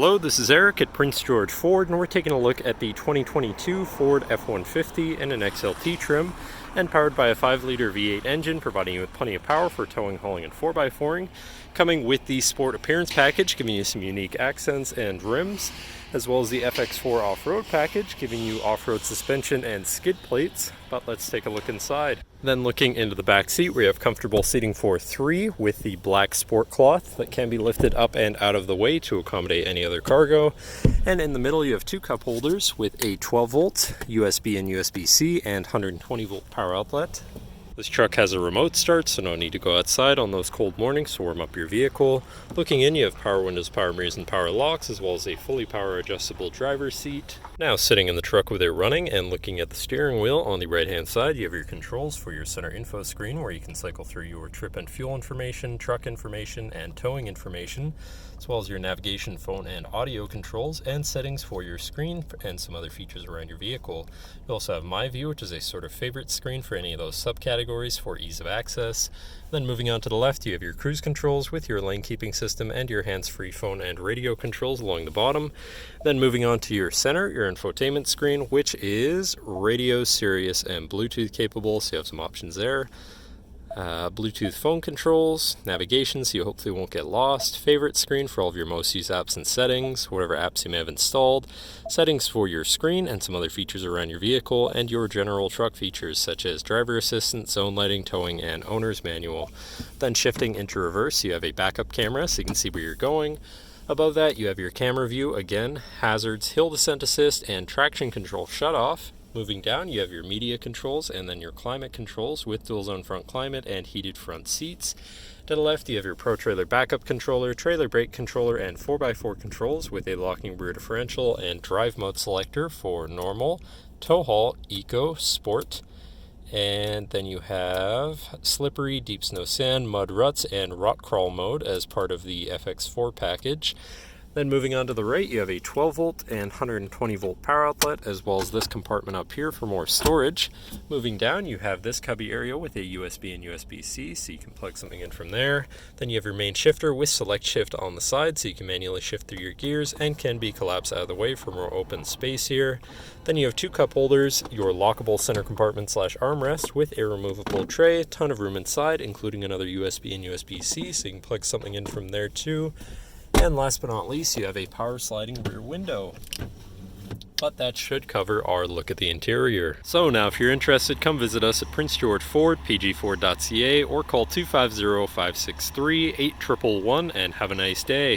Hello, this is Eric at Prince George Ford, and we're taking a look at the 2022 Ford F-150 in an XLT trim, and powered by a 5-liter V8 engine, providing you with plenty of power for towing, hauling, and 4x4ing. Coming with the Sport Appearance package, giving you some unique accents and rims, as well as the FX4 off-road package, giving you off-road suspension and skid plates. But let's take a look inside. Then looking into the back seat, we have comfortable seating for 3 with the black sport cloth that can be lifted up and out of the way to accommodate any other cargo. And in the middle you have 2 cup holders with a 12-volt USB and USB-C and 120-volt power outlet. This truck has a remote start, so no need to go outside on those cold mornings to warm up your vehicle. Looking in, you have power windows, power mirrors, and power locks, as well as a fully power adjustable driver's seat. Now sitting in the truck with it running and looking at the steering wheel, on the right hand side you have your controls for your center info screen, where you can cycle through your trip and fuel information, truck information, and towing information, as well as your navigation, phone, and audio controls, and settings for your screen and some other features around your vehicle. You also have My View, which is a sort of favorite screen for any of those subcategories for ease of access. Then moving on to the left, you have your cruise controls with your lane keeping system and your hands-free phone and radio controls along the bottom. Then moving on to your center, your infotainment screen, which is radio, Sirius, and Bluetooth capable, so you have some options there. Bluetooth phone controls, navigation so you hopefully won't get lost, favorite screen for all of your most used apps and settings, whatever apps you may have installed, settings for your screen and some other features around your vehicle, and your general truck features such as driver assistance, zone lighting, towing, and owner's manual. Then shifting into reverse, you have a backup camera so you can see where you're going. Above that you have your camera view, again, hazards, hill descent assist, and traction control shutoff. Moving down, you have your media controls and then your climate controls with dual zone front climate and heated front seats. To the left, you have your Pro Trailer backup controller, trailer brake controller, and 4x4 controls with a locking rear differential and drive mode selector for normal, tow haul, eco, sport. And then you have slippery, deep snow sand, mud ruts, and rock crawl mode as part of the FX4 package. Then moving on to the right, you have a 12-volt and 120-volt power outlet, as well as this compartment up here for more storage. Moving down, you have this cubby area with a USB and USB-C, so you can plug something in from there. Then you have your main shifter with select shift on the side, so you can manually shift through your gears and can be collapsed out of the way for more open space here. Then you have 2 cup holders, your lockable center compartment / armrest with a removable tray, a ton of room inside, including another USB and USB-C, so you can plug something in from there too. And last but not least, you have a power sliding rear window. But that should cover our look at the interior. So now if you're interested, come visit us at Prince George Ford, pgford.ca, or call 250-563-8111 and have a nice day.